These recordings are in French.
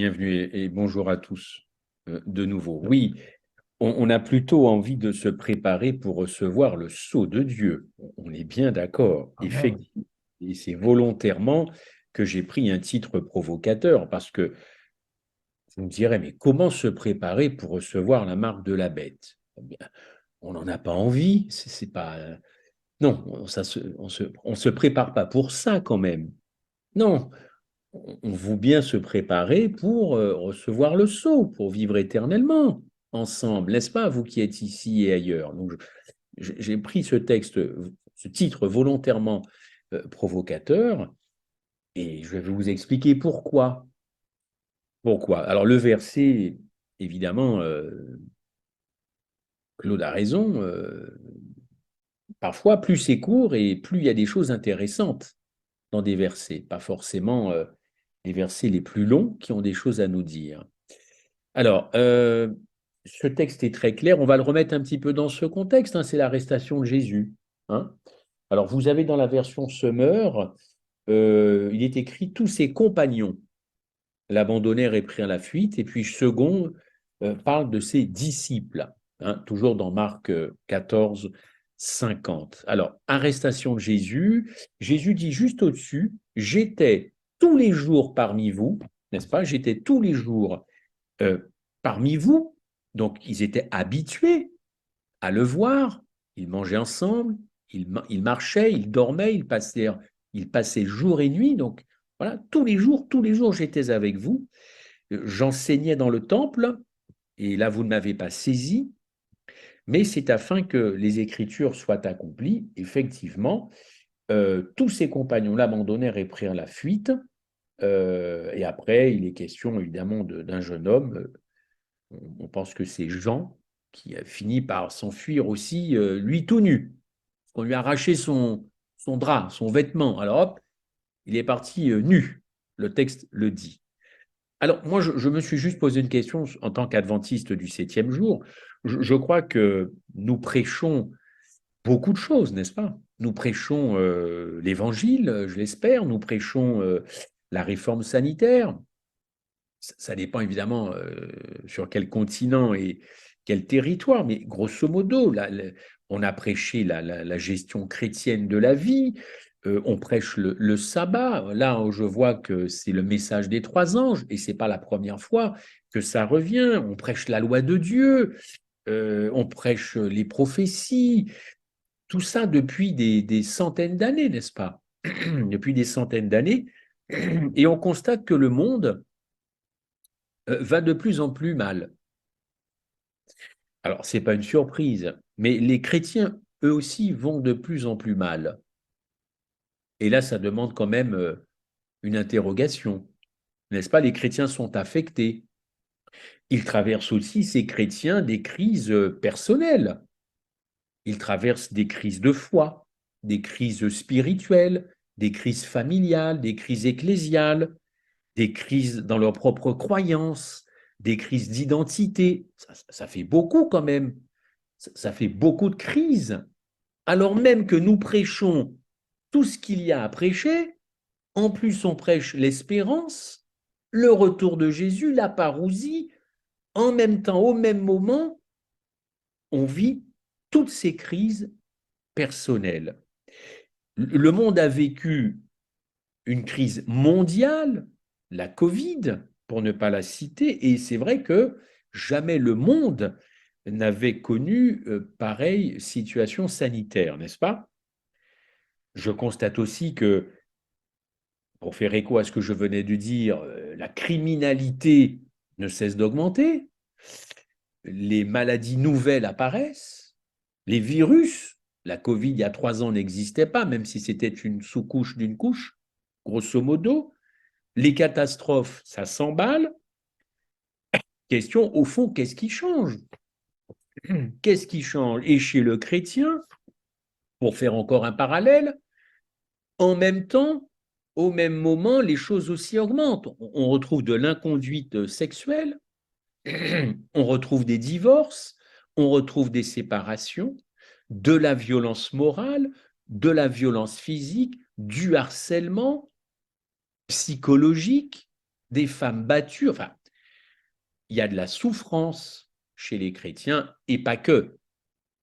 Bienvenue et bonjour à tous de nouveau. Oui, on a plutôt envie de se préparer pour recevoir le sceau de Dieu. On est bien d'accord. Amen. Effectivement, et c'est volontairement que j'ai pris un titre provocateur parce que vous me direz, mais comment se préparer pour recevoir la marque de la bête? Eh bien, on n'en a pas envie. C'est pas. Non, on se prépare pas pour ça quand même. Non, on veut bien se préparer pour recevoir le sceau, pour vivre éternellement ensemble, n'est-ce pas, vous qui êtes ici et ailleurs. Donc, j'ai pris ce titre volontairement provocateur, et je vais vous expliquer pourquoi. Pourquoi? Alors, le verset, évidemment, Claude a raison, parfois, plus c'est court et plus il y a des choses intéressantes dans des versets, pas forcément les versets les plus longs qui ont des choses à nous dire. Alors, ce texte est très clair. On va le remettre un petit peu dans ce contexte, hein, c'est l'arrestation de Jésus. Hein. Alors, vous avez dans la version Semeur, il est écrit tous ses compagnons l'abandonnèrent et prirent la fuite. Et puis, second parle de ses disciples, hein, toujours dans Marc 14, 50. Alors, arrestation de Jésus. Jésus dit juste au-dessus, j'étais tous les jours parmi vous, n'est-ce pas? J'étais tous les jours euh, parmi vous. Donc, ils étaient habitués à le voir. Ils mangeaient ensemble, ils marchaient, ils dormaient, ils passaient jour et nuit. Donc, voilà, tous les jours, j'étais avec vous. J'enseignais dans le temple, et là, vous ne m'avez pas saisi, mais c'est afin que les Écritures soient accomplies. Effectivement, tous ses compagnons l'abandonnèrent et prirent la fuite. Et après, il est question évidemment d'un jeune homme. On pense que c'est Jean qui a fini par s'enfuir aussi, lui tout nu. On lui a arraché son drap, son vêtement. Alors hop, il est parti nu. Le texte le dit. Alors moi, je me suis juste posé une question en tant qu'adventiste du septième jour. Je crois que nous prêchons beaucoup de choses, n'est-ce pas? Nous prêchons l'Évangile, je l'espère. Nous prêchons la réforme sanitaire. Ça dépend évidemment sur quel continent et quel territoire, mais grosso modo, on a prêché la gestion chrétienne de la vie, on prêche le sabbat. Là, je vois que c'est le message des trois anges, et c'est pas la première fois que ça revient. On prêche la loi de Dieu, on prêche les prophéties, tout ça depuis des centaines d'années, n'est-ce pas? Depuis des centaines d'années, et on constate que le monde va de plus en plus mal. Alors, ce n'est pas une surprise, mais les chrétiens, eux aussi, vont de plus en plus mal. Et là, ça demande quand même une interrogation. N'est-ce pas? Les chrétiens sont affectés. Ils traversent aussi, ces chrétiens, des crises personnelles. Ils traversent des crises de foi, des crises spirituelles, des crises familiales, des crises ecclésiales, des crises dans leurs propres croyances, des crises d'identité. Ça fait beaucoup quand même. Ça fait beaucoup de crises. Alors même que nous prêchons tout ce qu'il y a à prêcher, en plus on prêche l'espérance, le retour de Jésus, la parousie, en même temps, au même moment, on vit toutes ces crises personnelles. Le monde a vécu une crise mondiale, la Covid, pour ne pas la citer, et c'est vrai que jamais le monde n'avait connu pareille situation sanitaire, n'est-ce pas? Je constate aussi que, pour faire écho à ce que je venais de dire, la criminalité ne cesse d'augmenter, les maladies nouvelles apparaissent, les virus, la Covid il y a 3 ans n'existait pas, même si c'était une sous-couche d'une couche, grosso modo, les catastrophes, ça s'emballe. Question, au fond, qu'est-ce qui change? Qu'est-ce qui change? Et chez le chrétien, pour faire encore un parallèle, en même temps, au même moment, les choses aussi augmentent. On retrouve de l'inconduite sexuelle, on retrouve des divorces, on retrouve des séparations, de la violence morale, de la violence physique, du harcèlement psychologique, des femmes battues. Enfin, il y a de la souffrance chez les chrétiens et pas que.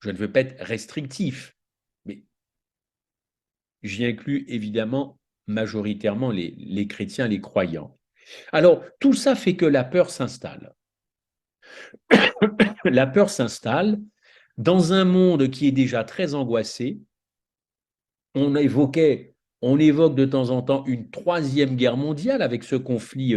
Je ne veux pas être restrictif, mais j'y inclus évidemment majoritairement les chrétiens, les croyants. Alors, tout ça fait que la peur s'installe. La peur s'installe dans un monde qui est déjà très angoissé. On évoque de temps en temps une troisième guerre mondiale avec ce conflit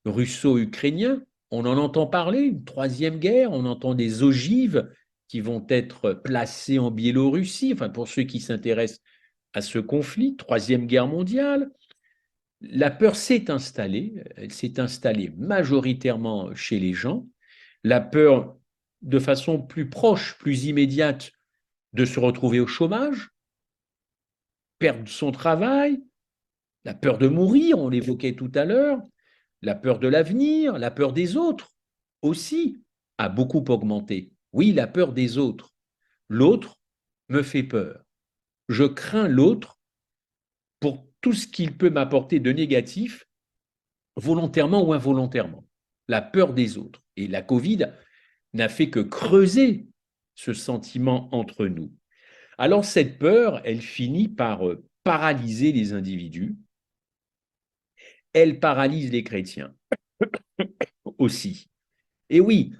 russo-ukrainien. On en entend parler, une troisième guerre. On entend des ogives qui vont être placées en Biélorussie. Enfin, pour ceux qui s'intéressent à ce conflit, troisième guerre mondiale. La peur s'est installée. Elle s'est installée majoritairement chez les gens. La peur, de façon plus proche, plus immédiate, de se retrouver au chômage, perdre son travail, la peur de mourir, on l'évoquait tout à l'heure, la peur de l'avenir, la peur des autres aussi a beaucoup augmenté. Oui, la peur des autres. L'autre me fait peur. Je crains l'autre pour tout ce qu'il peut m'apporter de négatif, volontairement ou involontairement. La peur des autres. Et la Covid n'a fait que creuser ce sentiment entre nous. Alors cette peur, elle finit par paralyser les individus, elle paralyse les chrétiens aussi. Et oui,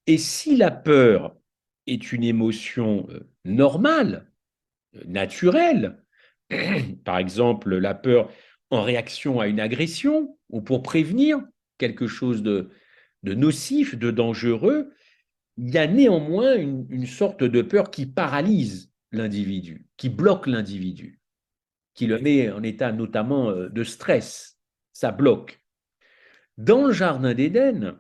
et si la peur est une émotion normale, naturelle, par exemple la peur en réaction à une agression ou pour prévenir quelque chose de nocif, de dangereux, il y a néanmoins une sorte de peur qui paralyse l'individu, qui bloque l'individu, qui le met en état notamment de stress. Ça bloque. Dans le jardin d'Éden,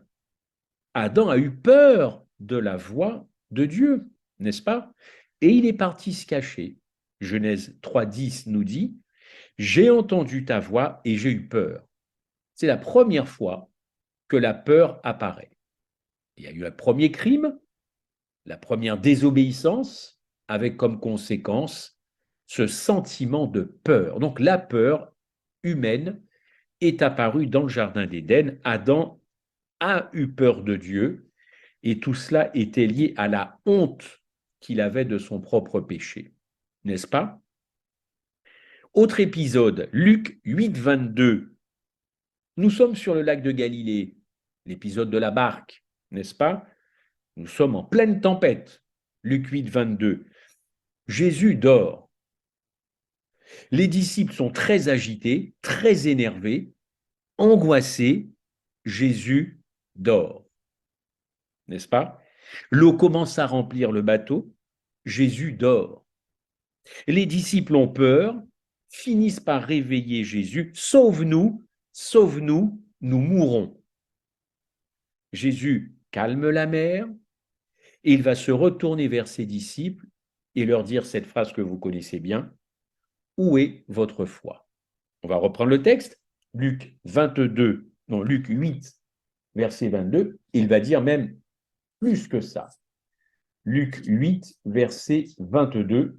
Adam a eu peur de la voix de Dieu, n'est-ce pas? Et il est parti se cacher. Genèse 3,10 nous dit, j'ai entendu ta voix et j'ai eu peur. C'est la première fois que la peur apparaît. Il y a eu un premier crime, la première désobéissance, avec comme conséquence ce sentiment de peur. Donc la peur humaine est apparue dans le jardin d'Éden. Adam a eu peur de Dieu et tout cela était lié à la honte qu'il avait de son propre péché. N'est-ce pas? Autre épisode, Luc 8, 22. Nous sommes sur le lac de Galilée, l'épisode de la barque, n'est-ce pas? Nous sommes en pleine tempête. Luc 8, 22. Jésus dort. Les disciples sont très agités, très énervés, angoissés. Jésus dort. N'est-ce pas? L'eau commence à remplir le bateau. Jésus dort. Les disciples ont peur, finissent par réveiller Jésus. Sauve-nous, sauve-nous, nous mourrons. Jésus calme la mer et il va se retourner vers ses disciples et leur dire cette phrase que vous connaissez bien. Où est votre foi? On va reprendre le texte. Luc 8, verset 22. Il va dire même plus que ça. Luc 8, verset 22.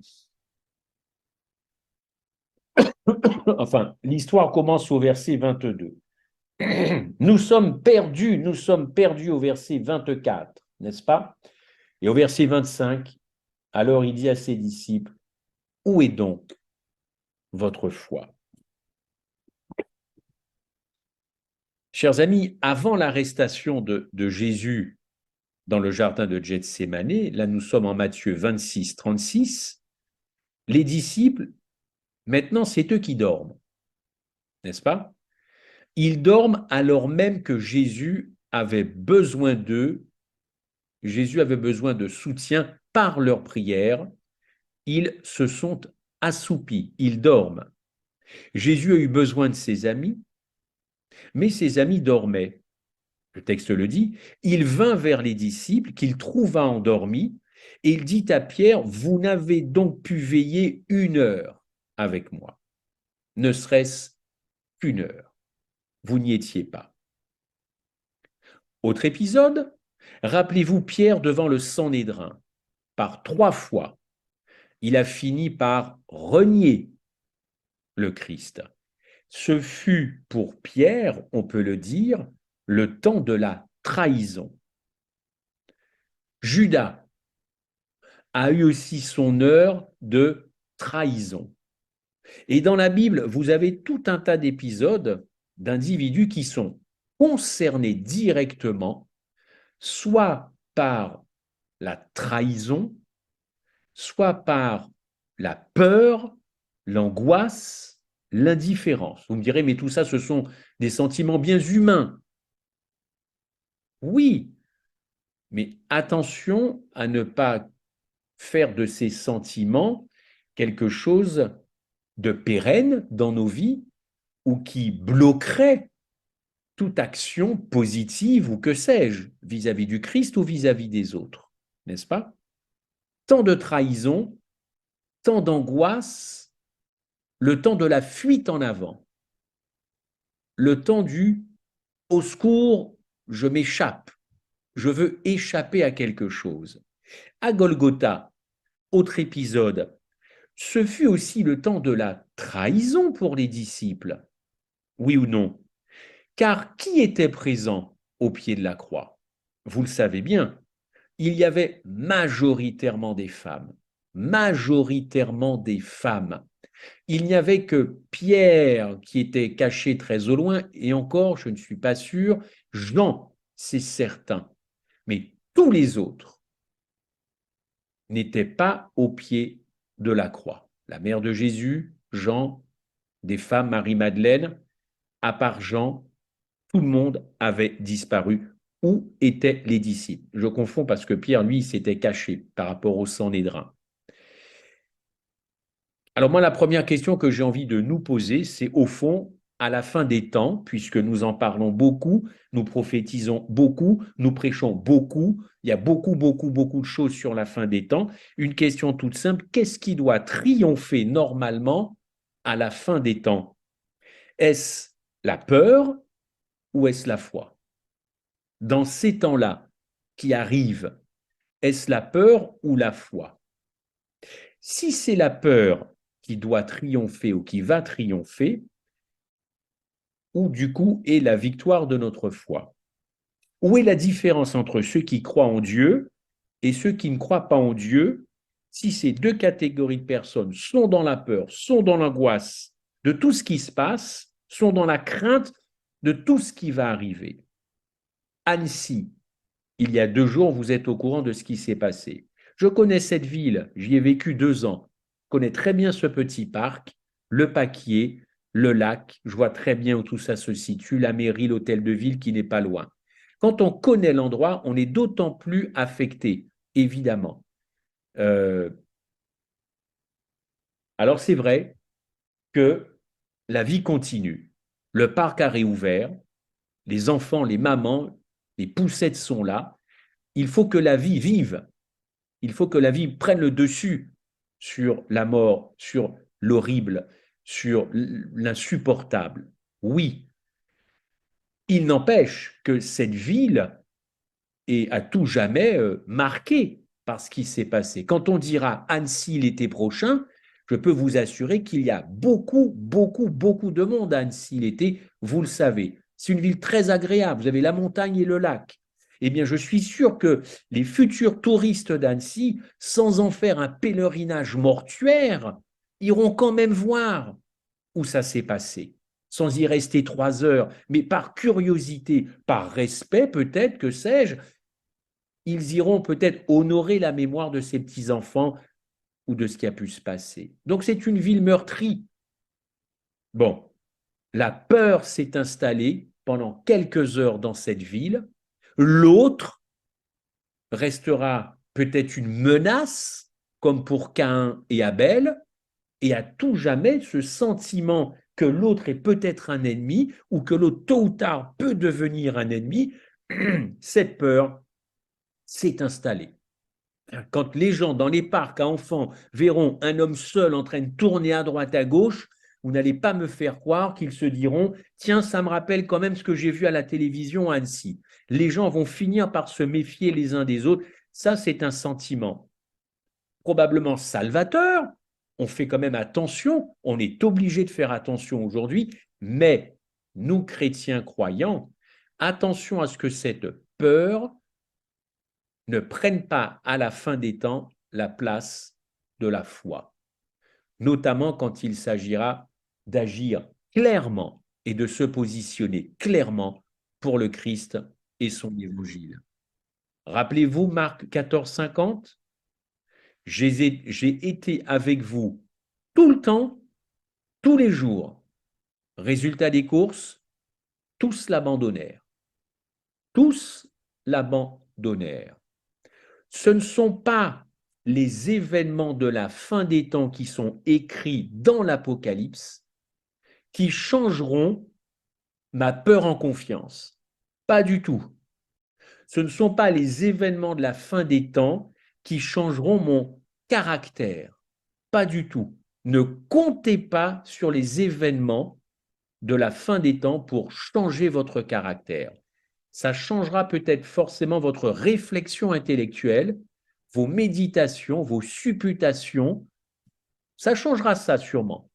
Enfin, l'histoire commence au verset 22. Nous sommes perdus au verset 24, n'est-ce pas? Et au verset 25, alors il dit à ses disciples, où est donc votre foi? Chers amis, avant l'arrestation de Jésus dans le jardin de Gethsémanée, là nous sommes en Matthieu 26, 36, les disciples, maintenant c'est eux qui dorment, n'est-ce pas? Ils dorment alors même que Jésus avait besoin d'eux, Jésus avait besoin de soutien par leur prière, ils se sont assoupis, ils dorment. Jésus a eu besoin de ses amis, mais ses amis dormaient. Le texte le dit, il vint vers les disciples qu'il trouva endormis, et il dit à Pierre, vous n'avez donc pu veiller 1 heure avec moi, ne serait-ce qu'1 heure. Vous n'y étiez pas. Autre épisode, rappelez-vous Pierre devant le Sanhédrin. Par 3 fois, il a fini par renier le Christ. Ce fut pour Pierre, on peut le dire, le temps de la trahison. Judas a eu aussi son heure de trahison. Et dans la Bible, vous avez tout un tas d'épisodes d'individus qui sont concernés directement, soit par la trahison, soit par la peur, l'angoisse, l'indifférence. Vous me direz, mais tout ça, ce sont des sentiments bien humains. Oui, mais attention à ne pas faire de ces sentiments quelque chose de pérenne dans nos vies ou qui bloquerait toute action positive ou que sais-je, vis-à-vis du Christ ou vis-à-vis des autres, n'est-ce pas? Tant de trahison, tant d'angoisse, le temps de la fuite en avant, le temps du au secours, je m'échappe, je veux échapper à quelque chose. À Golgotha, autre épisode, ce fut aussi le temps de la trahison pour les disciples, oui ou non? Car qui était présent au pied de la croix? Vous le savez bien, il y avait majoritairement des femmes. Majoritairement des femmes. Il n'y avait que Pierre qui était caché très au loin, et encore, je ne suis pas sûr, Jean, c'est certain. Mais tous les autres n'étaient pas au pied de la croix. La mère de Jésus, Jean, des femmes, Marie-Madeleine, à part Jean, tout le monde avait disparu. Où étaient les disciples? Je confonds parce que Pierre, lui, s'était caché par rapport au Sanhédrin. Alors moi, la première question que j'ai envie de nous poser, c'est au fond, à la fin des temps, puisque nous en parlons beaucoup, nous prophétisons beaucoup, nous prêchons beaucoup, il y a beaucoup, beaucoup, beaucoup de choses sur la fin des temps. Une question toute simple, qu'est-ce qui doit triompher normalement à la fin des temps? Est-ce la peur ou est-ce la foi? Dans ces temps-là qui arrivent, est-ce la peur ou la foi? Si c'est la peur qui doit triompher ou qui va triompher, où du coup est la victoire de notre foi? Où est la différence entre ceux qui croient en Dieu et ceux qui ne croient pas en Dieu si ces deux catégories de personnes sont dans la peur, sont dans l'angoisse de tout ce qui se passe, sont dans la crainte de tout ce qui va arriver? Annecy, il y a 2 jours, vous êtes au courant de ce qui s'est passé. Je connais cette ville, j'y ai vécu 2 ans. Je connais très bien ce petit parc, le Paquier, le lac. Je vois très bien où tout ça se situe, la mairie, l'hôtel de ville qui n'est pas loin. Quand on connaît l'endroit, on est d'autant plus affecté, évidemment. Euh, alors c'est vrai que la vie continue. Le parc a réouvert, les enfants, les mamans, les poussettes sont là. Il faut que la vie vive. Il faut que la vie prenne le dessus sur la mort, sur l'horrible, sur l'insupportable. Oui, il n'empêche que cette ville est à tout jamais marquée par ce qui s'est passé. Quand on dira Annecy l'été prochain, je peux vous assurer qu'il y a beaucoup, beaucoup, beaucoup de monde à Annecy l'été, vous le savez. C'est une ville très agréable, vous avez la montagne et le lac. Eh bien, je suis sûr que les futurs touristes d'Annecy, sans en faire un pèlerinage mortuaire, iront quand même voir où ça s'est passé, sans y rester 3 heures, mais par curiosité, par respect peut-être, que sais-je, ils iront peut-être honorer la mémoire de ces petits-enfants ou de ce qui a pu se passer. Donc c'est une ville meurtrie. Bon, la peur s'est installée pendant quelques heures dans cette ville. L'autre restera peut-être une menace, comme pour Caïn et Abel, et à tout jamais ce sentiment que l'autre est peut-être un ennemi ou que l'autre tôt ou tard peut devenir un ennemi, cette peur s'est installée. Quand les gens dans les parcs à enfants verront un homme seul en train de tourner à droite à gauche, vous n'allez pas me faire croire qu'ils se diront « Tiens, ça me rappelle quand même ce que j'ai vu à la télévision à Annecy ». Les gens vont finir par se méfier les uns des autres. Ça, c'est un sentiment probablement salvateur. On fait quand même attention, on est obligé de faire attention aujourd'hui, Mais nous, chrétiens croyants, attention à ce que cette peur ne prenne pas à la fin des temps la place de la foi, notamment quand il s'agira d'agir clairement et de se positionner clairement pour le Christ et son évangile. Rappelez-vous Marc 14,50 « J'ai été avec vous tout le temps, tous les jours. Résultat des courses, tous l'abandonnèrent. Tous l'abandonnèrent. » Ce ne sont pas les événements de la fin des temps qui sont écrits dans l'Apocalypse qui changeront ma peur en confiance. Pas du tout. Ce ne sont pas les événements de la fin des temps qui changeront mon caractère. Pas du tout. Ne comptez pas sur les événements de la fin des temps pour changer votre caractère. Ça changera peut-être forcément votre réflexion intellectuelle, vos méditations, vos supputations. Ça changera ça sûrement.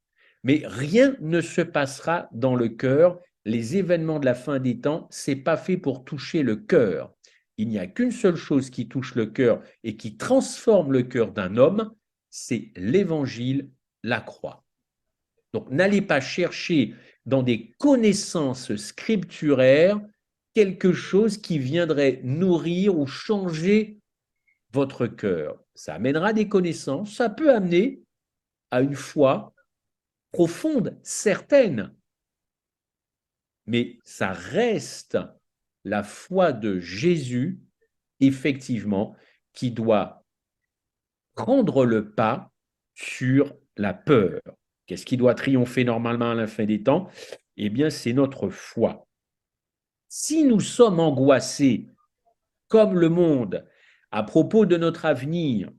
Mais rien ne se passera dans le cœur. Les événements de la fin des temps, c'est pas fait pour toucher le cœur. Il n'y a qu'une seule chose qui touche le cœur et qui transforme le cœur d'un homme, c'est l'évangile, la croix. Donc, n'allez pas chercher dans des connaissances scripturaires quelque chose qui viendrait nourrir ou changer votre cœur. Ça amènera des connaissances, ça peut amener à une foi profonde, certaine, mais ça reste la foi de Jésus, effectivement, qui doit prendre le pas sur la peur. Qu'est-ce qui doit triompher normalement à la fin des temps? Eh bien, c'est notre foi. Si nous sommes angoissés, comme le monde, à propos de notre avenir,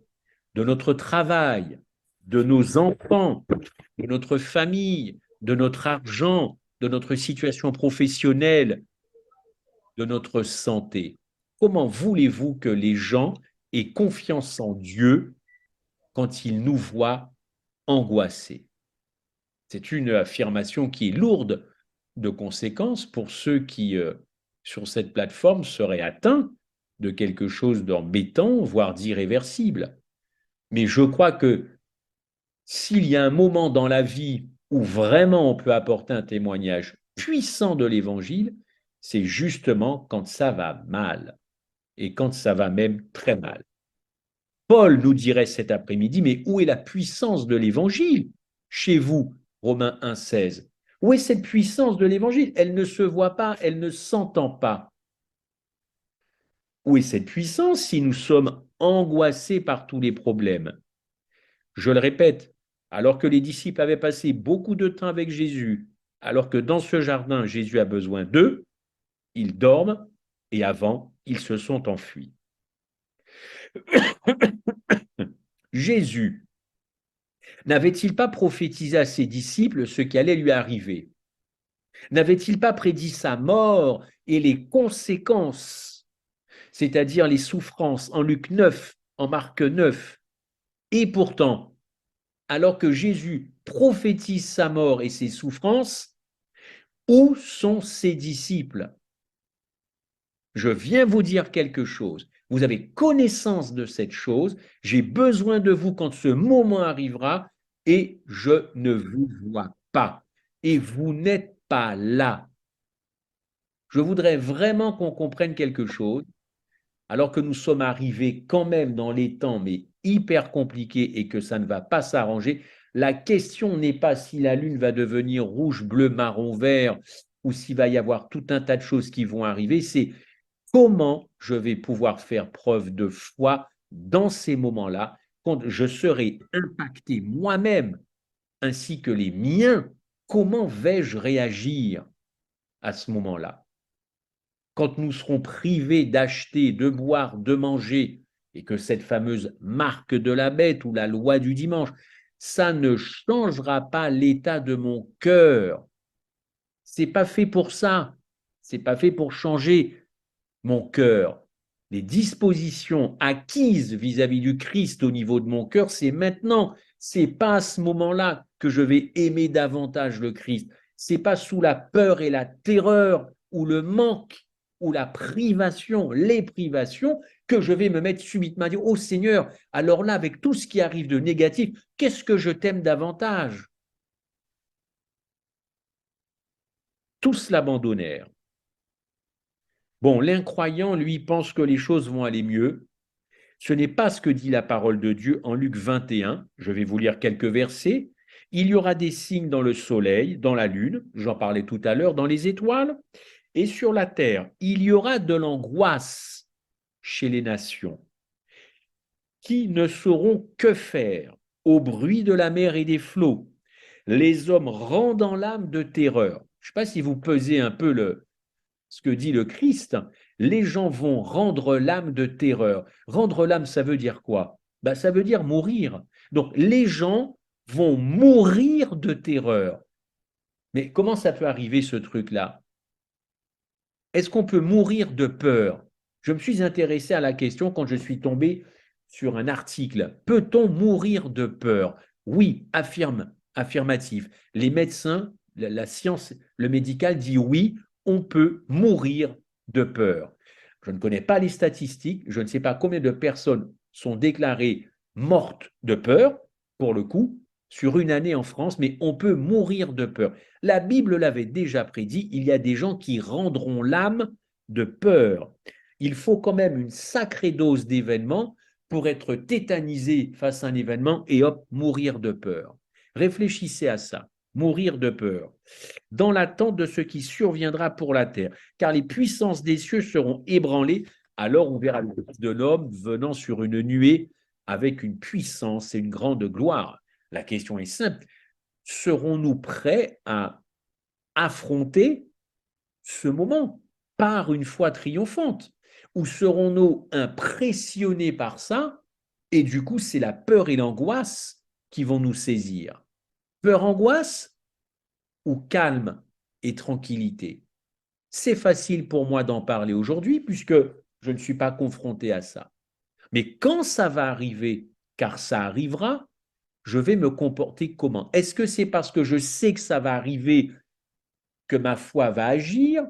de notre travail, de nos enfants, de notre famille, de notre argent, de notre situation professionnelle, de notre santé, comment voulez-vous que les gens aient confiance en Dieu quand ils nous voient angoissés? C'est une affirmation qui est lourde de conséquences pour ceux qui, sur cette plateforme, seraient atteints de quelque chose d'embêtant, voire d'irréversible. Mais je crois que s'il y a un moment dans la vie où vraiment on peut apporter un témoignage puissant de l'Évangile, c'est justement quand ça va mal et quand ça va même très mal. Paul nous dirait cet après-midi, mais où est la puissance de l'Évangile chez vous, Romains 1,16? Où est cette puissance de l'Évangile? Elle ne se voit pas, elle ne s'entend pas. Où est cette puissance si nous sommes angoissés par tous les problèmes? Je le répète, alors que les disciples avaient passé beaucoup de temps avec Jésus, alors que dans ce jardin, Jésus a besoin d'eux, ils dorment et avant, ils se sont enfuis. Jésus n'avait-il pas prophétisé à ses disciples ce qui allait lui arriver? N'avait-il pas prédit sa mort et les conséquences, c'est-à-dire les souffrances en Luc 9, en Marc 9? Et pourtant, alors que Jésus prophétise sa mort et ses souffrances, où sont ses disciples? Je viens vous dire quelque chose. Vous avez connaissance de cette chose. J'ai besoin de vous quand ce moment arrivera et je ne vous vois pas. Et vous n'êtes pas là. Je voudrais vraiment qu'on comprenne quelque chose, alors que nous sommes arrivés quand même dans les temps, mais hyper compliqués et que ça ne va pas s'arranger. La question n'est pas si la Lune va devenir rouge, bleu, marron, vert, ou s'il va y avoir tout un tas de choses qui vont arriver, c'est comment je vais pouvoir faire preuve de foi dans ces moments-là, quand je serai impacté moi-même ainsi que les miens, comment vais-je réagir à ce moment-là? Quand nous serons privés d'acheter, de boire, de manger, et que cette fameuse marque de la bête ou la loi du dimanche, ça ne changera pas l'état de mon cœur. C'est pas fait pour ça. C'est pas fait pour changer mon cœur. Les dispositions acquises vis-à-vis du Christ au niveau de mon cœur, c'est maintenant. C'est pas à ce moment-là que je vais aimer davantage le Christ. c'est pas sous la peur et la terreur ou le manque ou la privation, les privations, que je vais me mettre subitement à dire, oh Seigneur, alors là, avec tout ce qui arrive de négatif, qu'est-ce que je t'aime davantage? Tous l'abandonnèrent. Bon, l'incroyant, lui, pense que les choses vont aller mieux. Ce n'est pas ce que dit la parole de Dieu en Luc 21. Je vais vous lire quelques versets. Il y aura des signes dans le soleil, dans la lune, j'en parlais tout à l'heure, dans les étoiles, et sur la terre. Il y aura de l'angoisse chez les nations, qui ne sauront que faire au bruit de la mer et des flots, les hommes rendant l'âme de terreur. Je ne sais pas si vous pesez un peu ce que dit le Christ, les gens vont rendre l'âme de terreur. Rendre l'âme, ça veut dire quoi? Ben, ça veut dire mourir. Donc, les gens vont mourir de terreur. Mais comment ça peut arriver, ce truc-là? Est-ce qu'on peut mourir de peur? Je me suis intéressé à la question quand je suis tombé sur un article. Peut-on mourir de peur? Oui, affirmatif. Les médecins, la science, le médical dit oui, on peut mourir de peur. Je ne connais pas les statistiques, je ne sais pas combien de personnes sont déclarées mortes de peur, pour le coup, sur une année en France, mais on peut mourir de peur. La Bible l'avait déjà prédit, il y a des gens qui rendront l'âme de peur. Il faut quand même une sacrée dose d'événements pour être tétanisé face à un événement et hop, mourir de peur. Réfléchissez à ça, mourir de peur, dans l'attente de ce qui surviendra pour la terre, car les puissances des cieux seront ébranlées, alors on verra le Fils de l'homme venant sur une nuée avec une puissance et une grande gloire. La question est simple, serons-nous prêts à affronter ce moment par une foi triomphante? Ou serons-nous impressionnés par ça et du coup c'est la peur et l'angoisse qui vont nous saisir? Peur, angoisse ou calme et tranquillité? C'est facile pour moi d'en parler aujourd'hui puisque je ne suis pas confronté à ça. Mais quand ça va arriver, car ça arrivera, je vais me comporter comment? Est-ce que c'est parce que je sais que ça va arriver que ma foi va agir,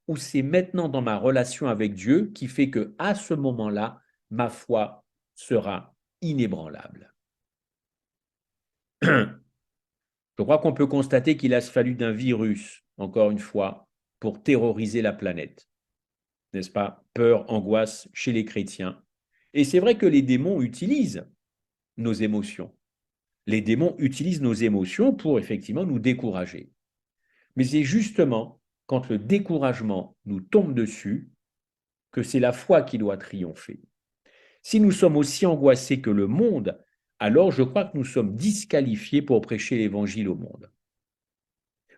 ou c'est maintenant dans ma relation avec Dieu qui fait que à ce moment-là, ma foi sera inébranlable? Je crois qu'on peut constater qu'il a fallu d'un virus, encore une fois, pour terroriser la planète. N'est-ce pas? Peur, angoisse chez les chrétiens. Et c'est vrai que les démons utilisent nos émotions. Les démons utilisent nos émotions pour effectivement nous décourager. Mais c'est justement quand le découragement nous tombe dessus que c'est la foi qui doit triompher. Si nous sommes aussi angoissés que le monde, alors je crois que nous sommes disqualifiés pour prêcher l'évangile au monde.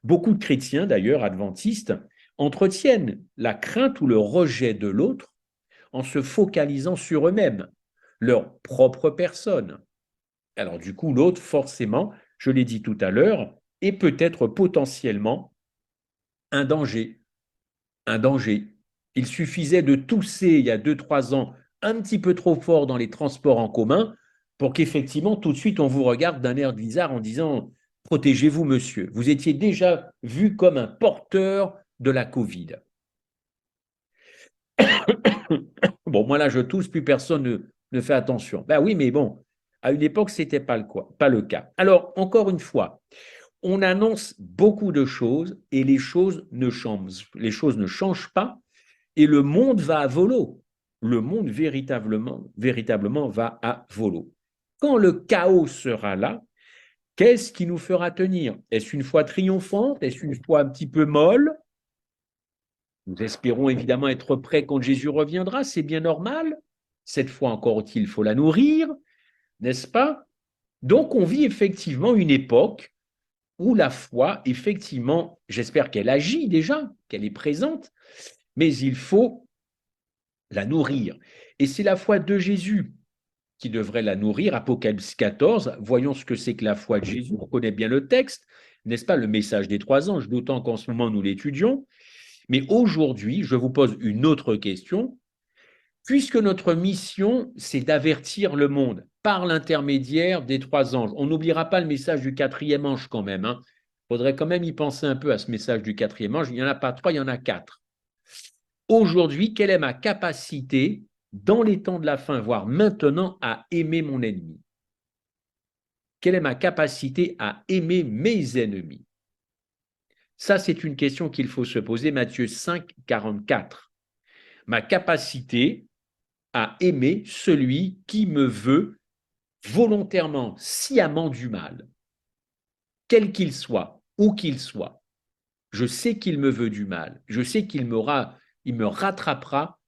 Beaucoup de chrétiens, d'ailleurs, adventistes, entretiennent la crainte ou le rejet de l'autre en se focalisant sur eux-mêmes, leur propre personne. Alors du coup, l'autre, forcément, je l'ai dit tout à l'heure, est peut-être potentiellement un danger. Un danger. Il suffisait de tousser il y a 2-3 ans un petit peu trop fort dans les transports en commun pour qu'effectivement, tout de suite, on vous regarde d'un air bizarre en disant « Protégez-vous, monsieur ». Vous étiez déjà vu comme un porteur de la Covid. Bon, moi là, je tousse, plus personne ne fait attention. Ben oui, mais bon, à une époque, ce n'était pas le cas. Alors, encore une fois, on annonce beaucoup de choses et les choses ne changent pas et le monde va à volo. Le monde véritablement va à volo. Quand le chaos sera là, qu'est-ce qui nous fera tenir? Est-ce une foi triomphante? Est-ce une foi un petit peu molle? Nous espérons évidemment être prêts quand Jésus reviendra, c'est bien normal. Cette foi encore il faut la nourrir, n'est-ce pas? Donc on vit effectivement une époque où la foi, effectivement, j'espère qu'elle agit déjà, qu'elle est présente, mais il faut la nourrir. Et c'est la foi de Jésus qui devrait la nourrir. Apocalypse 14, voyons ce que c'est que la foi de Jésus. On connaît bien le texte, n'est-ce pas, le message des 3 anges, d'autant qu'en ce moment nous l'étudions. Mais aujourd'hui, je vous pose une autre question. Puisque notre mission, c'est d'avertir le monde par l'intermédiaire des 3 anges. On n'oubliera pas le message du 4e ange quand même. Hein. Il faudrait quand même y penser un peu à ce message du quatrième ange. Il n'y en a pas trois, il y en a quatre. Aujourd'hui, quelle est ma capacité dans les temps de la fin, voire maintenant, à aimer mon ennemi? Quelle est ma capacité à aimer mes ennemis? Ça, c'est une question qu'il faut se poser. Matthieu 5, 44. Ma capacité à aimer celui qui me veut volontairement, sciemment du mal, quel qu'il soit, où qu'il soit. Je sais qu'il me veut du mal. Je sais qu'il il me rattrapera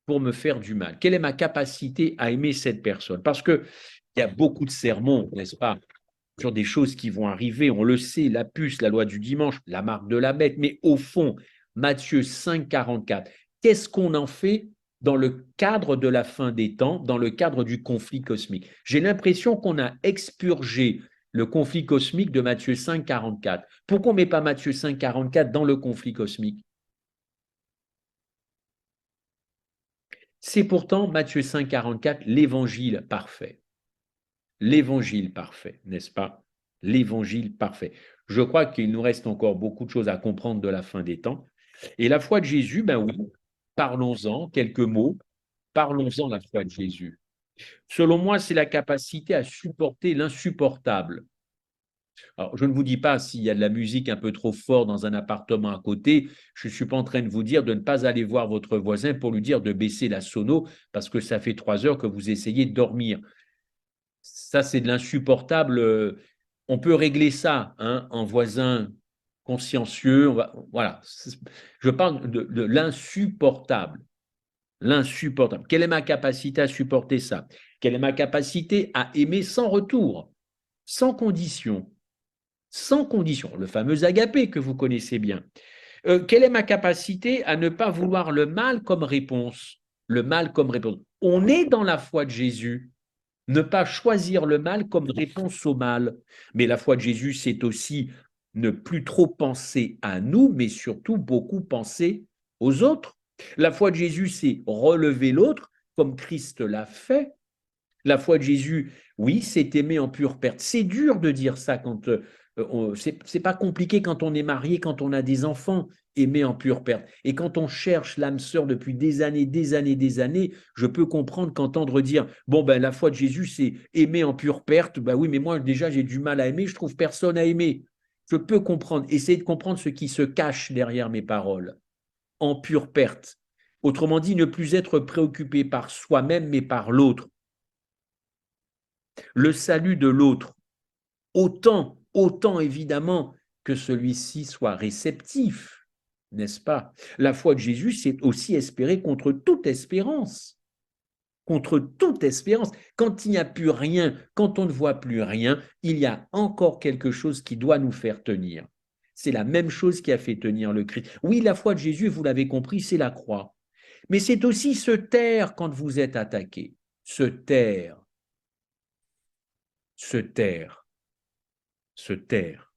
pour me faire du mal. Quelle est ma capacité à aimer cette personne? Parce qu'il y a beaucoup de sermons, n'est-ce pas, sur des choses qui vont arriver. On le sait, la puce, la loi du dimanche, la marque de la bête. Mais au fond, Matthieu 5, 44, qu'est-ce qu'on en fait dans le cadre de la fin des temps, dans le cadre du conflit cosmique? J'ai l'impression qu'on a expurgé le conflit cosmique de Matthieu 5, 44. Pourquoi on ne met pas Matthieu 5, 44 dans le conflit cosmique? C'est pourtant Matthieu 5, 44, l'évangile parfait. L'évangile parfait, n'est-ce pas? L'évangile parfait. Je crois qu'il nous reste encore beaucoup de choses à comprendre de la fin des temps. Et la foi de Jésus, ben oui, parlons-en, quelques mots, parlons-en la foi de Jésus. Selon moi, c'est la capacité à supporter l'insupportable. Alors, je ne vous dis pas s'il y a de la musique un peu trop fort dans un appartement à côté, je ne suis pas en train de vous dire de ne pas aller voir votre voisin pour lui dire de baisser la sono parce que ça fait 3 heures que vous essayez de dormir. Ça, c'est de l'insupportable. On peut régler ça hein, en voisin consciencieux. Voilà. Je parle de l'insupportable. L'insupportable. Quelle est ma capacité à supporter ça? Quelle est ma capacité à aimer sans retour, sans condition? Sans condition, le fameux agapé que vous connaissez bien. Quelle est ma capacité à ne pas vouloir le mal comme réponse? Le mal comme réponse. On est dans la foi de Jésus. Ne pas choisir le mal comme réponse au mal. Mais la foi de Jésus, c'est aussi ne plus trop penser à nous, mais surtout beaucoup penser aux autres. La foi de Jésus, c'est relever l'autre comme Christ l'a fait. La foi de Jésus, oui, c'est aimer en pure perte. C'est dur de dire ça quand c'est pas compliqué quand on est marié, quand on a des enfants, aimer en pure perte. Et quand on cherche l'âme sœur depuis des années, des années, des années, je peux comprendre qu'entendre dire bon ben la foi de Jésus c'est aimer en pure perte. Ben oui, mais moi déjà j'ai du mal à aimer, je trouve personne à aimer. Je peux comprendre, essayer de comprendre ce qui se cache derrière mes paroles en pure perte. Autrement dit, ne plus être préoccupé par soi-même mais par l'autre. Le salut de l'autre, autant évidemment que celui-ci soit réceptif, n'est-ce pas? La foi de Jésus, c'est aussi espérer contre toute espérance. Contre toute espérance. Quand il n'y a plus rien, quand on ne voit plus rien, il y a encore quelque chose qui doit nous faire tenir. C'est la même chose qui a fait tenir le Christ. Oui, la foi de Jésus, vous l'avez compris, c'est la croix. Mais c'est aussi se taire quand vous êtes attaqué. Se taire. Se taire. Se taire.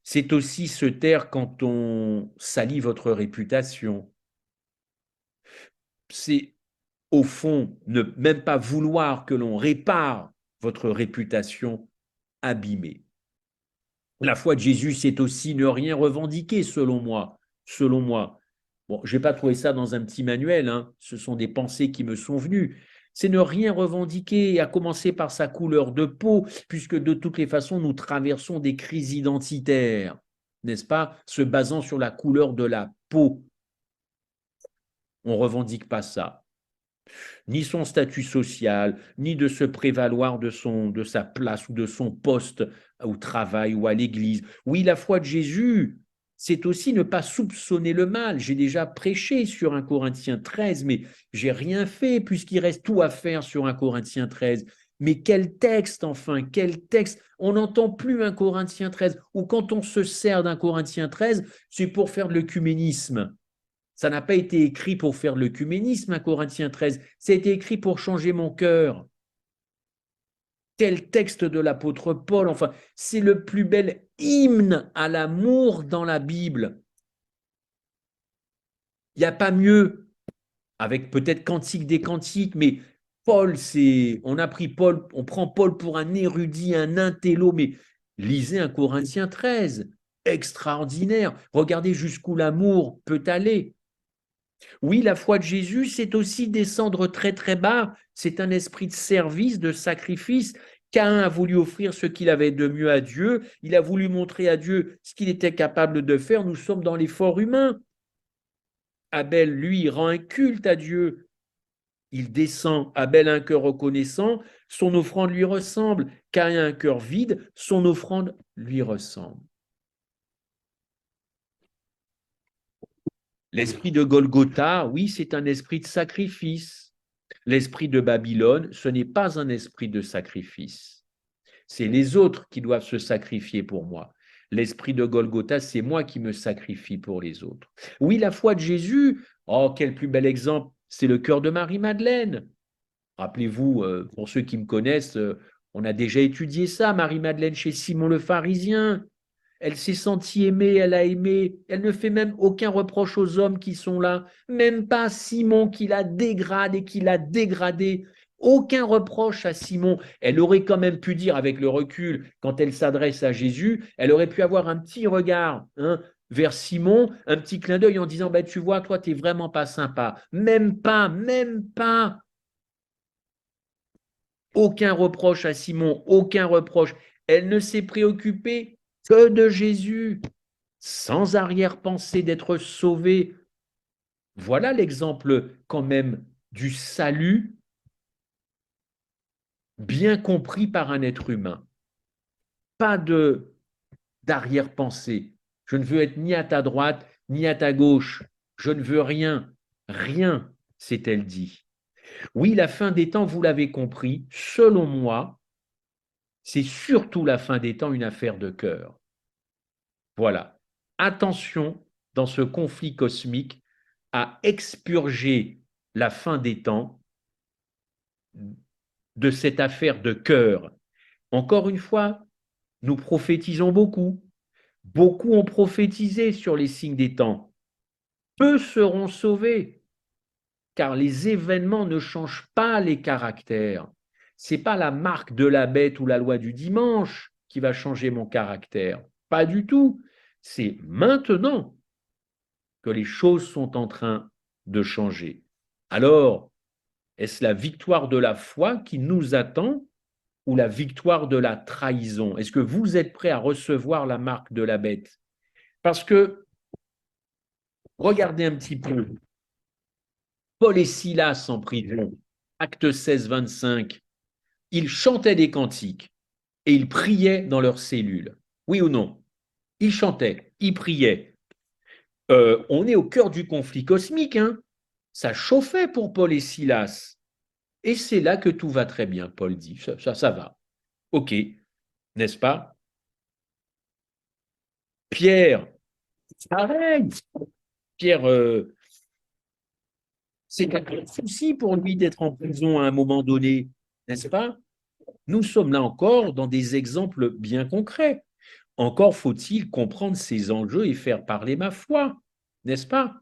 C'est aussi se taire quand on salit votre réputation. C'est au fond ne même pas vouloir que l'on répare votre réputation abîmée. La foi de Jésus, c'est aussi ne rien revendiquer, selon moi. Selon moi. Bon, je n'ai pas trouvé ça dans un petit manuel, hein. Ce sont des pensées qui me sont venues. C'est ne rien revendiquer, à commencer par sa couleur de peau, puisque de toutes les façons, nous traversons des crises identitaires, n'est-ce pas, se basant sur la couleur de la peau. On ne revendique pas ça. Ni son statut social, ni de se prévaloir de sa place ou de son poste au travail ou à l'église. Oui, la foi de Jésus, c'est aussi ne pas soupçonner le mal. J'ai déjà prêché sur 1 Corinthiens 13, mais j'ai rien fait puisqu'il reste tout à faire sur 1 Corinthiens 13. Mais quel texte, enfin, quel texte. On n'entend plus 1 Corinthiens 13. Ou quand on se sert d'un Corinthiens 13, c'est pour faire de l'œcuménisme. Ça n'a pas été écrit pour faire de l'œcuménisme, 1 Corinthiens 13. Ça a été écrit pour changer mon cœur. Tel texte de l'apôtre Paul, enfin, c'est le plus bel hymne à l'amour dans la Bible. Il n'y a pas mieux, avec peut-être Cantique des Cantiques, mais Paul, on a pris Paul, on prend Paul pour un érudit, un intello, mais lisez 1 Corinthiens 13. extraordinaire. Regardez jusqu'où l'amour peut aller. Oui, la foi de Jésus, c'est aussi descendre très très bas. C'est un esprit de service, de sacrifice. Caïn a voulu offrir ce qu'il avait de mieux à Dieu. Il a voulu montrer à Dieu ce qu'il était capable de faire. Nous sommes dans l'effort humain. Abel, lui, rend un culte à Dieu. Il descend. Abel a un cœur reconnaissant. Son offrande lui ressemble. Caïn a un cœur vide. Son offrande lui ressemble. L'esprit de Golgotha, oui, c'est un esprit de sacrifice. L'esprit de Babylone, ce n'est pas un esprit de sacrifice. C'est les autres qui doivent se sacrifier pour moi. L'esprit de Golgotha, c'est moi qui me sacrifie pour les autres. Oui, la foi de Jésus, oh, quel plus bel exemple, c'est le cœur de Marie-Madeleine. Rappelez-vous, pour ceux qui me connaissent, on a déjà étudié ça, Marie-Madeleine chez Simon le pharisien. Elle s'est sentie aimée, elle a aimé, elle ne fait même aucun reproche aux hommes qui sont là, même pas Simon qui la dégrade et qui l'a dégradé. Aucun reproche à Simon. Elle aurait quand même pu dire avec le recul, quand elle s'adresse à Jésus, elle aurait pu avoir un petit regard vers Simon, un petit clin d'œil en disant, tu vois, toi, tu n'es vraiment pas sympa. Même pas, même pas. Aucun reproche à Simon, aucun reproche. Elle ne s'est préoccupée que de Jésus, sans arrière-pensée d'être sauvée. Voilà l'exemple quand même du salut bien compris par un être humain. Pas d'arrière-pensée. Je ne veux être ni à ta droite, ni à ta gauche. Je ne veux rien. Rien, s'est-elle dit. Oui, la fin des temps, vous l'avez compris, selon moi, c'est surtout la fin des temps une affaire de cœur. Voilà. Attention dans ce conflit cosmique à expurger la fin des temps de cette affaire de cœur. Encore une fois, nous prophétisons beaucoup. Beaucoup ont prophétisé sur les signes des temps. Peu seront sauvés, car les événements ne changent pas les caractères. Ce n'est pas la marque de la bête ou la loi du dimanche qui va changer mon caractère. Pas du tout. C'est maintenant que les choses sont en train de changer. Alors, est-ce la victoire de la foi qui nous attend ou la victoire de la trahison? Est-ce que vous êtes prêt à recevoir la marque de la bête? Parce que, regardez un petit peu, Paul et Silas en prison, acte 16, 25, ils chantaient des cantiques et ils priaient dans leurs cellules. Oui ou non? Ils chantaient, ils priaient. On est au cœur du conflit cosmique, hein? Ça chauffait pour Paul et Silas. Et c'est là que tout va très bien, Paul dit. Ça va. OK, n'est-ce pas? Pierre, pareil. Pierre, c'est un souci pour lui d'être en prison à un moment donné, n'est-ce pas? Nous sommes là encore dans des exemples bien concrets. Encore faut-il comprendre ces enjeux et faire parler ma foi, n'est-ce pas?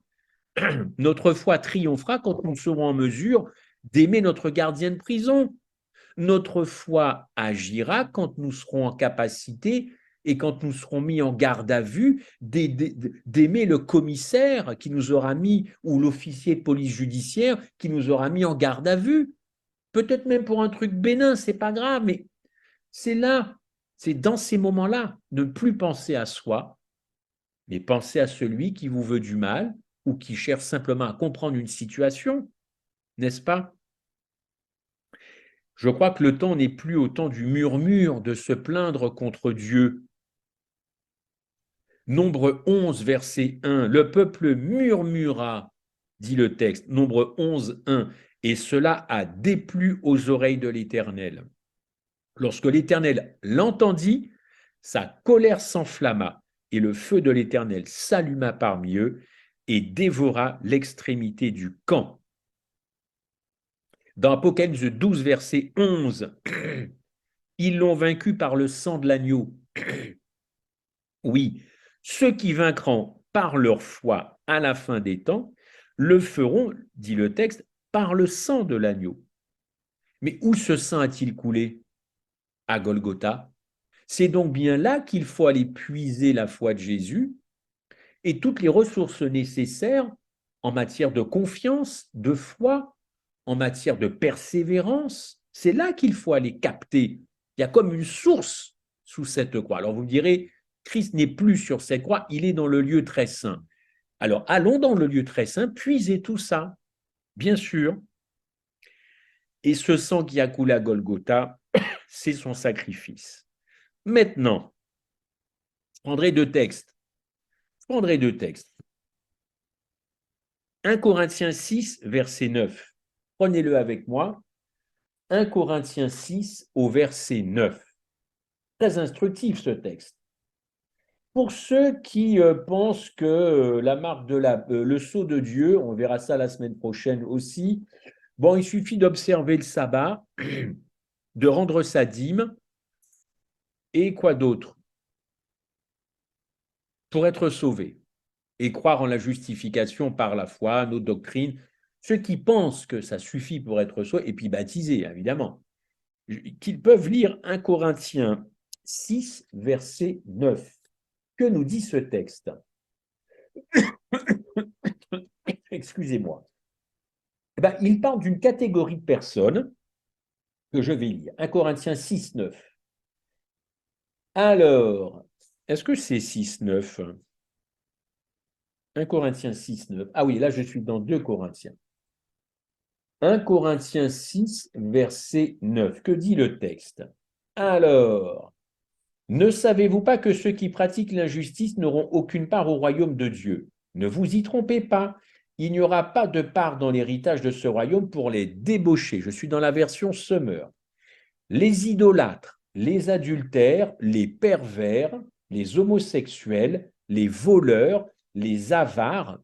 Notre foi triomphera quand nous serons en mesure d'aimer notre gardien de prison. Notre foi agira quand nous serons en capacité et quand nous serons mis en garde à vue d'aimer le commissaire qui nous aura mis, ou l'officier de police judiciaire qui nous aura mis en garde à vue. Peut-être même pour un truc bénin, c'est pas grave, mais c'est là, c'est dans ces moments-là, ne plus penser à soi, mais penser à celui qui vous veut du mal ou qui cherche simplement à comprendre une situation, n'est-ce pas? Je crois que le temps n'est plus au temps du murmure, de se plaindre contre Dieu. Nombre 11, verset 1, le peuple murmura, dit le texte, nombre 11, 1, et cela a déplu aux oreilles de l'Éternel. Lorsque l'Éternel l'entendit, sa colère s'enflamma, et le feu de l'Éternel s'alluma parmi eux et dévora l'extrémité du camp. Dans Apocalypse 12, verset 11, ils l'ont vaincu par le sang de l'agneau. Oui, ceux qui vaincront par leur foi à la fin des temps le feront, dit le texte, par le sang de l'agneau. Mais où ce sang a-t-il coulé? À Golgotha. C'est donc bien là qu'il faut aller puiser la foi de Jésus et toutes les ressources nécessaires en matière de confiance, de foi, en matière de persévérance. C'est là qu'il faut aller capter. Il y a comme une source sous cette croix. Alors vous me direz, Christ n'est plus sur cette croix, il est dans le lieu très saint. Alors allons dans le lieu très saint, puisez tout ça, bien sûr. Et ce sang qui a coulé à Golgotha, c'est son sacrifice. Maintenant, je prendrai deux textes. 1 Corinthiens 6, verset 9. Prenez-le avec moi. 1 Corinthiens 6 au verset 9. Très instructif ce texte. Pour ceux qui pensent que la marque de le sceau de Dieu, on verra ça la semaine prochaine aussi, bon, il suffit d'observer le sabbat, de rendre sa dîme, et quoi d'autre pour être sauvé et croire en la justification par la foi, nos doctrines. Ceux qui pensent que ça suffit pour être sauvé, et puis baptisés, évidemment, qu'ils peuvent lire 1 Corinthiens 6, verset 9. Que nous dit ce texte? Excusez-moi. Eh ben, il parle d'une catégorie de personnes que je vais lire. 1 Corinthiens 6, 9. Alors, est-ce que c'est 6, 9? 1 Corinthiens 6, 9. Ah oui, là, je suis dans 2 Corinthiens. 1 Corinthiens 6, verset 9. Que dit le texte? Alors, ne savez-vous pas que ceux qui pratiquent l'injustice n'auront aucune part au royaume de Dieu? Ne vous y trompez pas. Il n'y aura pas de part dans l'héritage de ce royaume pour les débauchés. Je suis dans la version Semeur. Les idolâtres, les adultères, les pervers, les homosexuels, les voleurs, les avares,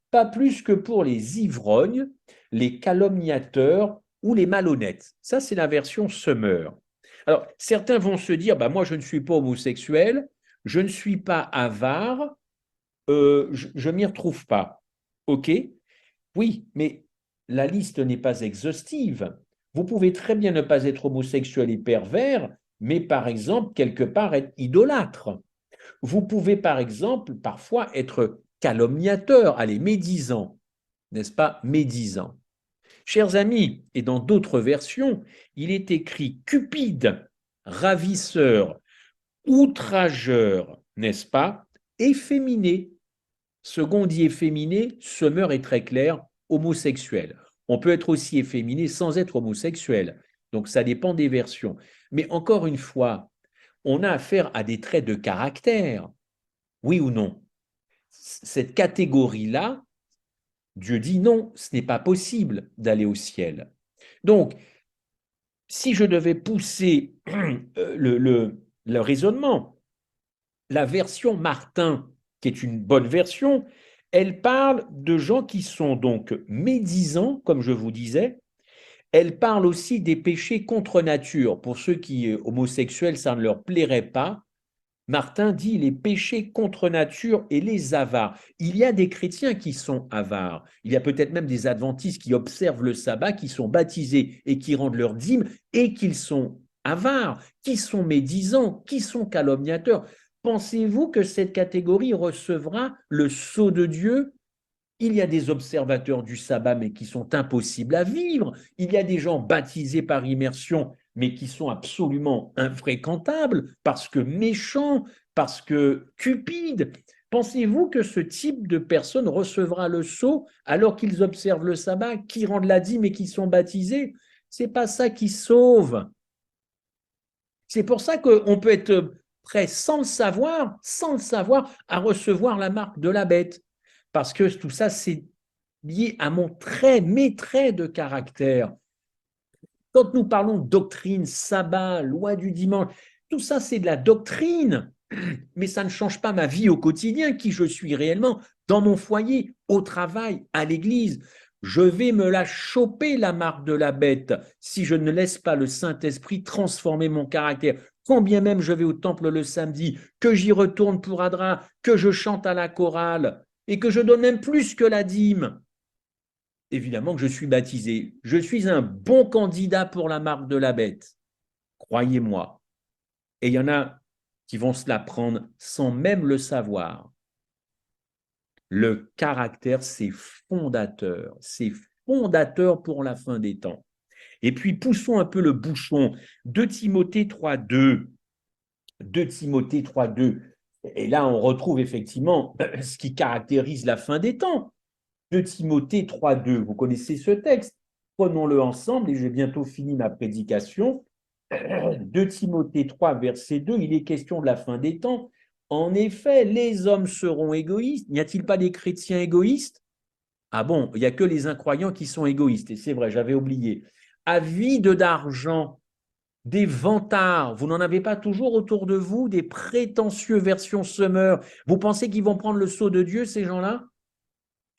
pas plus que pour les ivrognes, les calomniateurs ou les malhonnêtes. Ça, c'est la version Semeur. Alors, certains vont se dire, bah, moi, je ne suis pas homosexuel, je ne suis pas avare, je ne m'y retrouve pas. OK? Oui, mais la liste n'est pas exhaustive. Vous pouvez très bien ne pas être homosexuel et pervers, mais par exemple, quelque part, être idolâtre. Vous pouvez, par exemple, parfois être calomniateur, allez, médisant, n'est-ce pas? Médisant. Chers amis, et dans d'autres versions, il est écrit cupide, ravisseur, outrageur, n'est-ce pas? Efféminé. Second dit efféminé, Semeur est très clair, homosexuel. On peut être aussi efféminé sans être homosexuel. Donc ça dépend des versions. Mais encore une fois, on a affaire à des traits de caractère. Oui ou non? Cette catégorie-là, Dieu dit non, ce n'est pas possible d'aller au ciel. Donc, si je devais pousser le raisonnement, la version Martin, qui est une bonne version, elle parle de gens qui sont donc médisants, comme je vous disais. Elle parle aussi des péchés contre nature. Pour ceux qui homosexuels, ça ne leur plairait pas. Martin dit les péchés contre nature et les avares. Il y a des chrétiens qui sont avares. Il y a peut-être même des adventistes qui observent le sabbat, qui sont baptisés et qui rendent leur dîme et qui sont avares, qui sont médisants, qui sont calomniateurs. Pensez-vous que cette catégorie recevra le sceau de Dieu? Il y a des observateurs du sabbat, mais qui sont impossibles à vivre. Il y a des gens baptisés par immersion, mais qui sont absolument infréquentables, parce que méchants, parce que cupides. Pensez-vous que ce type de personne recevra le sceau alors qu'ils observent le sabbat, qui rendent la dîme et qui sont baptisés? C'est pas ça qui sauve. C'est pour ça qu'on peut être prêt sans le savoir, à recevoir la marque de la bête. Parce que tout ça, c'est lié à mes traits de caractère. Quand nous parlons de doctrine, sabbat, loi du dimanche, tout ça, c'est de la doctrine. Mais ça ne change pas ma vie au quotidien, qui je suis réellement, dans mon foyer, au travail, à l'église. Je vais me la choper, la marque de la bête, si je ne laisse pas le Saint-Esprit transformer mon caractère. Quand bien même je vais au temple le samedi, que j'y retourne pour Adra, que je chante à la chorale et que je donne même plus que la dîme, évidemment que je suis baptisé. Je suis un bon candidat pour la marque de la bête. Croyez-moi. Et il y en a qui vont se la prendre sans même le savoir. Le caractère, c'est fondateur. C'est fondateur pour la fin des temps. Et puis, poussons un peu le bouchon. 2 Timothée 3,2. 2 Timothée 3,2. Et là, on retrouve effectivement ce qui caractérise la fin des temps. 2 Timothée 3,2. Vous connaissez ce texte. Prenons-le ensemble et j'ai bientôt fini ma prédication. 2 Timothée 3, verset 2, il est question de la fin des temps. En effet, les hommes seront égoïstes. N'y a-t-il pas des chrétiens égoïstes? Ah bon, il n'y a que les incroyants qui sont égoïstes. Et c'est vrai, j'avais oublié. Avides d'argent, des vantards. Vous n'en avez pas toujours autour de vous, des prétentieux versions semeurs. Vous pensez qu'ils vont prendre le sceau de Dieu, ces gens-là?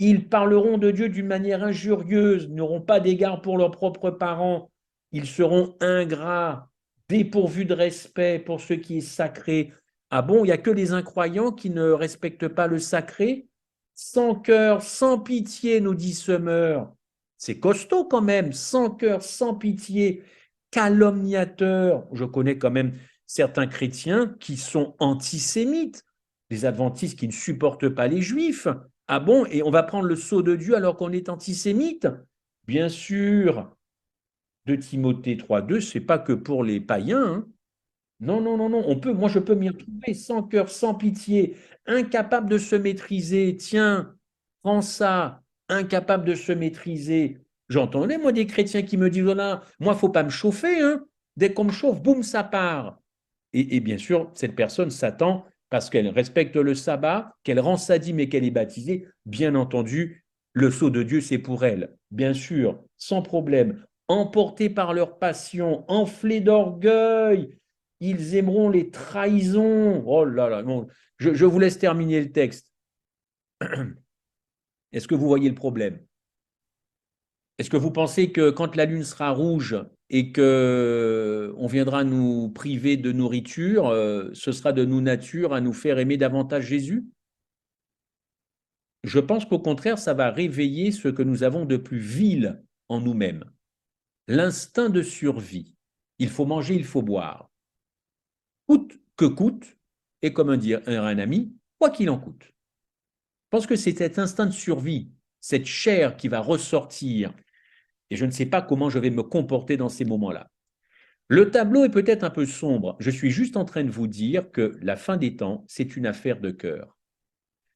Ils parleront de Dieu d'une manière injurieuse, n'auront pas d'égard pour leurs propres parents. Ils seront ingrats, dépourvus de respect pour ce qui est sacré. Ah bon, il n'y a que les incroyants qui ne respectent pas le sacré? Sans cœur, sans pitié, nous dit Semeur. C'est costaud quand même, sans cœur, sans pitié, calomniateur. Je connais quand même certains chrétiens qui sont antisémites, des adventistes qui ne supportent pas les juifs. Ah bon, et on va prendre le sceau de Dieu alors qu'on est antisémite? Bien sûr, de Timothée 3,2, c'est pas que pour les païens, hein. Non, non, non, non, moi je peux m'y retrouver sans cœur, sans pitié, incapable de se maîtriser. Tiens, prends ça, incapable de se maîtriser. J'entendais, moi, des chrétiens qui me disent, voilà, moi, faut pas me chauffer, hein. Dès qu'on me chauffe, boum, ça part. Et bien sûr, cette personne s'attend parce qu'elle respecte le sabbat, qu'elle rend sa dîme et qu'elle est baptisée. Bien entendu, le sceau de Dieu, c'est pour elle. Bien sûr, sans problème. Emportés par leur passion, enflés d'orgueil, ils aimeront les trahisons. Oh là là, bon, je vous laisse terminer le texte. Est-ce que vous voyez le problème? Est-ce que vous pensez que quand la lune sera rouge et que on viendra nous priver de nourriture, ce sera de nous nature à nous faire aimer davantage Jésus? Je pense qu'au contraire, ça va réveiller ce que nous avons de plus vil en nous-mêmes, l'instinct de survie. Il faut manger, il faut boire. Coûte que coûte, et comme un ami, quoi qu'il en coûte. Je pense que c'est cet instinct de survie, cette chair qui va ressortir, et je ne sais pas comment je vais me comporter dans ces moments-là. Le tableau est peut-être un peu sombre. Je suis juste en train de vous dire que la fin des temps, c'est une affaire de cœur.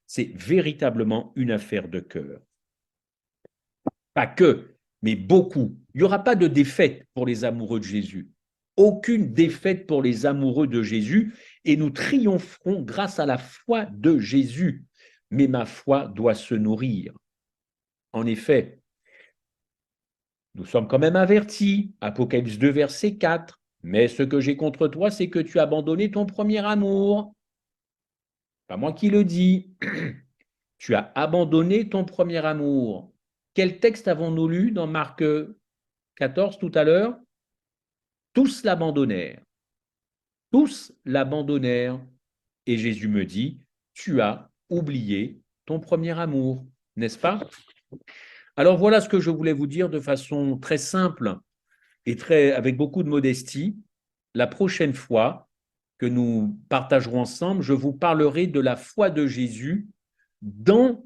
C'est véritablement une affaire de cœur. Pas que, mais beaucoup. Il n'y aura pas de défaite pour les amoureux de Jésus. Aucune défaite pour les amoureux de Jésus. Et nous triompherons grâce à la foi de Jésus. Mais ma foi doit se nourrir. En effet, nous sommes quand même avertis. Apocalypse 2, verset 4. Mais ce que j'ai contre toi, c'est que tu as abandonné ton premier amour. Pas moi qui le dis. Tu as abandonné ton premier amour. Quel texte avons-nous lu dans Marc 14 tout à l'heure? Tous l'abandonnèrent. Tous l'abandonnèrent. Et Jésus me dit, tu as oublié ton premier amour, n'est-ce pas? Alors voilà ce que je voulais vous dire de façon très simple et avec beaucoup de modestie. La prochaine fois que nous partagerons ensemble, je vous parlerai de la foi de Jésus dans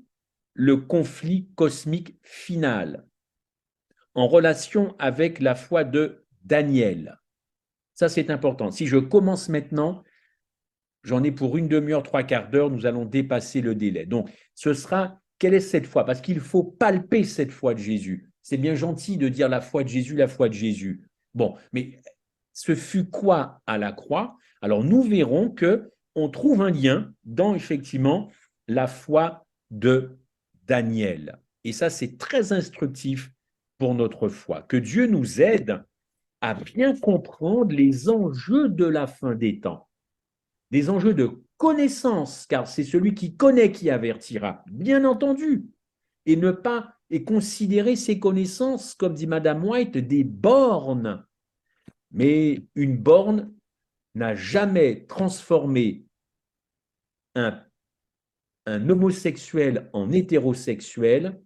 le conflit cosmique final, en relation avec la foi de Daniel. Ça, c'est important. Si je commence maintenant, j'en ai pour une demi-heure, trois quarts d'heure, nous allons dépasser le délai. Donc, ce sera, quelle est cette foi? Parce qu'il faut palper cette foi de Jésus. C'est bien gentil de dire la foi de Jésus, la foi de Jésus. Bon, mais ce fut quoi à la croix? Alors, nous verrons que on trouve un lien dans, effectivement, la foi de Daniel. Et ça, c'est très instructif pour notre foi. Que Dieu nous aide à bien comprendre les enjeux de la fin des temps, des enjeux de connaissance, car c'est celui qui connaît qui avertira, bien entendu, et ne pas et considérer ces connaissances, comme dit Madame White, des bornes. Mais une borne n'a jamais transformé un, un homosexuel en hétérosexuel,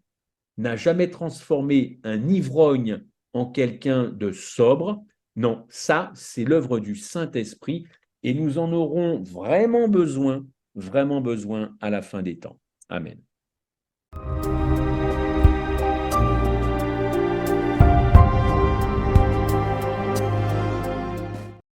n'a jamais transformé un ivrogne en quelqu'un de sobre. Non, ça, c'est l'œuvre du Saint-Esprit et nous en aurons vraiment besoin à la fin des temps. Amen.